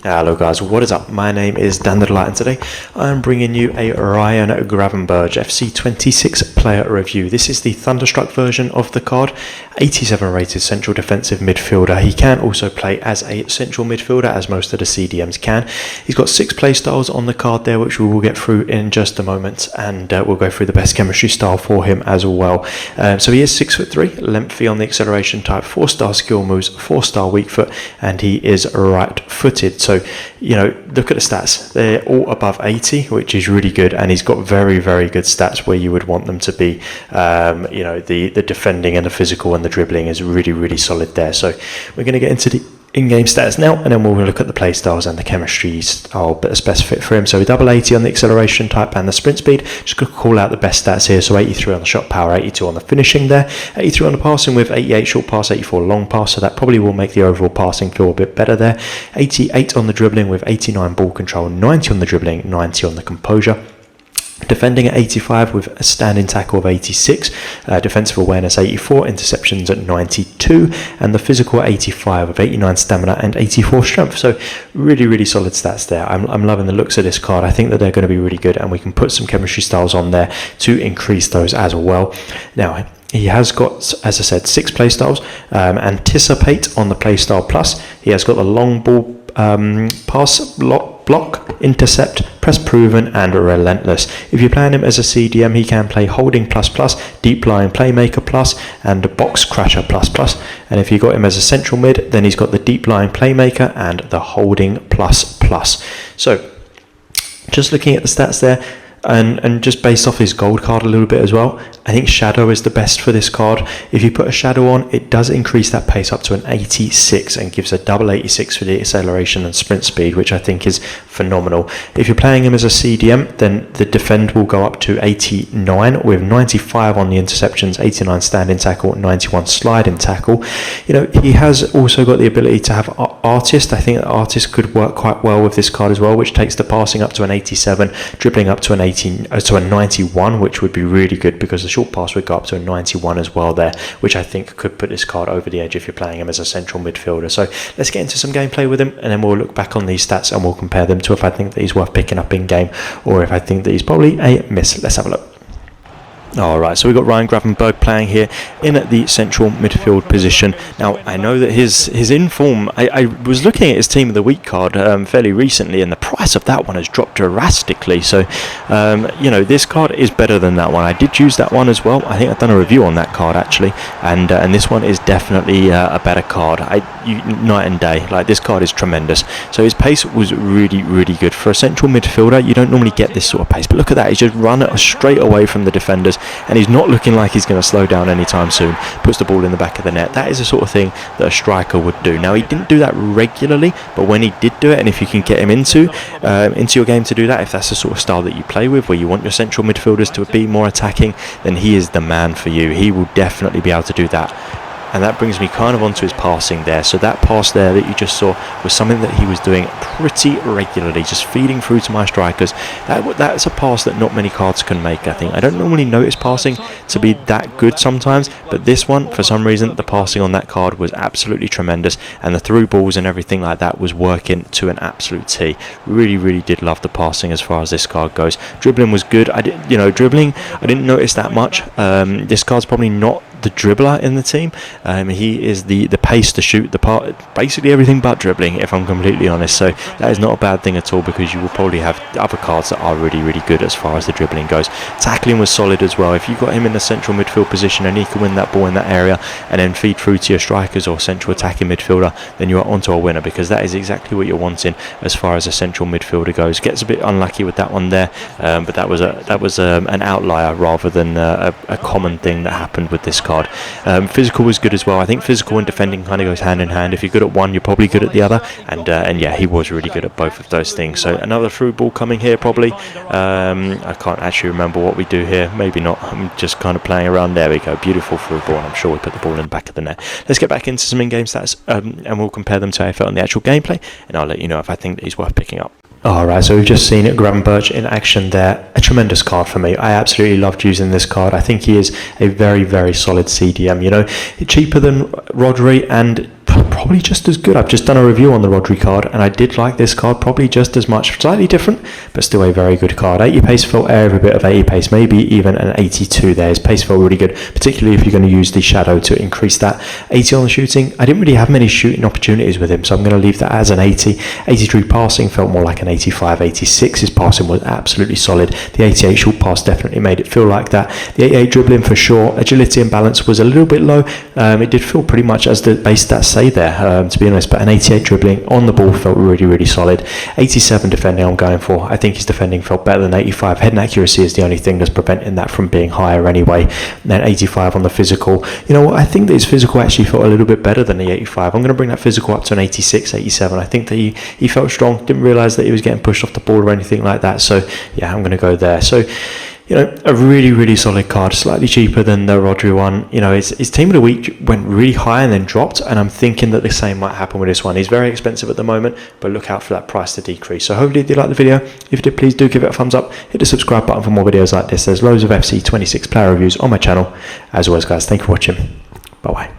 Hello guys, what is up? My name is Dan the Delight, and today I'm bringing you a Ryan Gravenberch FC26 player review. This is the Thunderstruck version of the card, 87 rated central defensive midfielder. He can also play as a central midfielder, as most of the CDMs can. He's got 6 play styles on the card there, which we will get through in just a moment, and we'll go through the best chemistry style for him as well. So he is 6'3", lengthy on the acceleration type, 4-star skill moves, 4-star weak foot, and he is right-footed. So, you know, look at the stats. They're all above 80, which is really good, and he's got very, very good stats where you would want them to be. You know, the defending and the physical and the dribbling is really, really solid there. So we're going to get into the in-game stats now, and then we'll look at the play styles and the chemistry style that's best fit for him. So double 80 on the acceleration type and the sprint speed. Just going to call out the best stats here. So 83 on the shot power, 82 on the finishing there, 83 on the passing with 88 short pass, 84 long pass. So that probably will make the overall passing feel a bit better there. 88 on the dribbling with 89 ball control, 90 on the dribbling, 90 on the composure. Defending at 85 with a standing tackle of 86, defensive awareness 84, interceptions at 92, and the physical at 85 with 89 stamina and 84 strength. So really, really solid stats there. I'm loving the looks of this card. I think that they're going to be really good, and we can put some chemistry styles on there to increase those as well. Now, he has got, as I said, 6 playstyles. Anticipate on the playstyle plus. He has got the long ball pass, block, intercept, press proven, and relentless. If you're playing him as a CDM, he can play holding plus, deep lying playmaker plus, and box crasher plus. And if you got him as a central mid, then he's got the deep lying playmaker and the holding plus. So just looking at the stats there, and just based off his gold card a little bit as well, I think shadow is the best for this card. If you put a shadow on, it does increase that pace up to an 86 and gives a double 86 for the acceleration and sprint speed, which I think is phenomenal. If you're playing him as a CDM, then the defend will go up to 89 with 95 on the interceptions, 89 standing tackle, 91 sliding tackle. You know, he has also got the ability to have artist. I think that artist could work quite well with this card as well, which takes the passing up to an 87, dribbling up to an 91, which would be really good because the short pass would go up to a 91 as well there, which I think could put this card over the edge if you're playing him as a central midfielder. So let's get into some gameplay with him, and then we'll look back on these stats and we'll compare them to if I think that he's worth picking up in game or if I think that he's probably a miss. Let's have a look. Alright, so we've got Ryan Gravenberch playing here in the central midfield position. Now, I know that his inform, I was looking at his Team of the Week card fairly recently, and the price of that one has dropped drastically. So, you know, this card is better than that one. I did use that one as well. I think I've done a review on that card, actually, and this one is definitely a better card. Night and day. Like, this card is tremendous. So his pace was really, really good. For a central midfielder, you don't normally get this sort of pace, but look at that. He's just run it straight away from the defenders, and he's not looking like he's going to slow down anytime soon. Puts the ball in the back of the net. That is the sort of thing that a striker would do. Now, he didn't do that regularly, but when he did do it, and if you can get him into your game to do that, if that's the sort of style that you play with, where you want your central midfielders to be more attacking, then he is the man for you. He will definitely be able to do that. And that brings me kind of onto his passing there. So that pass there that you just saw was something that he was doing pretty regularly, just feeding through to my strikers. That's a pass that not many cards can make, I think. I don't normally notice passing to be that good sometimes, but this one, for some reason, the passing on that card was absolutely tremendous, and the through balls and everything like that was working to an absolute T. Really, really did love the passing as far as this card goes. Dribbling was good. Dribbling, I didn't notice that much. This card's probably not the dribbler in the team. He is the pace to shoot, the part, basically everything but dribbling, if I'm completely honest. So that is not a bad thing at all, because you will probably have other cards that are really, really good as far as the dribbling goes. Tackling was solid as well. If you got him in the central midfield position and he can win that ball in that area and then feed through to your strikers or central attacking midfielder, then you are onto a winner, because that is exactly what you're wanting as far as a central midfielder goes. Gets a bit unlucky with that one there, but that was an outlier rather than a common thing that happened with this card. Physical was good as well. I think physical and defending kind of goes hand in hand. If you're good at one, you're probably good at the other, and yeah, he was really good at both of those things. So another through ball coming here probably. I can't actually remember what we do here. Maybe not. I'm just kind of playing around. There we go. Beautiful through ball, and I'm sure we put the ball in the back of the net. Let's get back into some in-game stats, and we'll compare them to how I felt in the actual gameplay, and I'll let you know if I think that he's worth picking up. Alright, so we've just seen Gravenberch in action there. A tremendous card for me. I absolutely loved using this card. I think he is a very, very solid CDM. You know, cheaper than Rodri, and probably just as good. I've just done a review on the Rodri card, and I did like this card probably just as much. Slightly different, but still a very good card. 80 pace felt every bit of 80 pace, maybe even an 82 there. His pace felt really good, particularly if you're going to use the shadow to increase that. 80 on the shooting. I didn't really have many shooting opportunities with him, so I'm going to leave that as an 80. 83 passing felt more like an 85, 86. His passing was absolutely solid. The 88 short pass definitely made it feel like that. The 88 dribbling for sure. Agility and balance was a little bit low. It did feel pretty much as the base stats say there, to be honest, but an 88 dribbling on the ball felt really solid. 87 defending I'm going for. I think his defending felt better than 85. Head and accuracy is the only thing that's preventing that from being higher anyway. And then 85 on the physical. You know what, I think that his physical actually felt a little bit better than the 85. I'm going to bring that physical up to an 86, 87. I think that he felt strong. Didn't realise that he was getting pushed off the ball or anything like that. So yeah, I'm going to go there. So, you know, a really solid card, slightly cheaper than the Rodri one. You know, his team of the week went really high and then dropped, and I'm thinking that the same might happen with this one. He's very expensive at the moment, but look out for that price to decrease. So hopefully you liked the video. If you did, please do give it a thumbs up. Hit the subscribe button for more videos like this. There's loads of FC 26 player reviews on my channel. As always, guys, thank you for watching. Bye bye.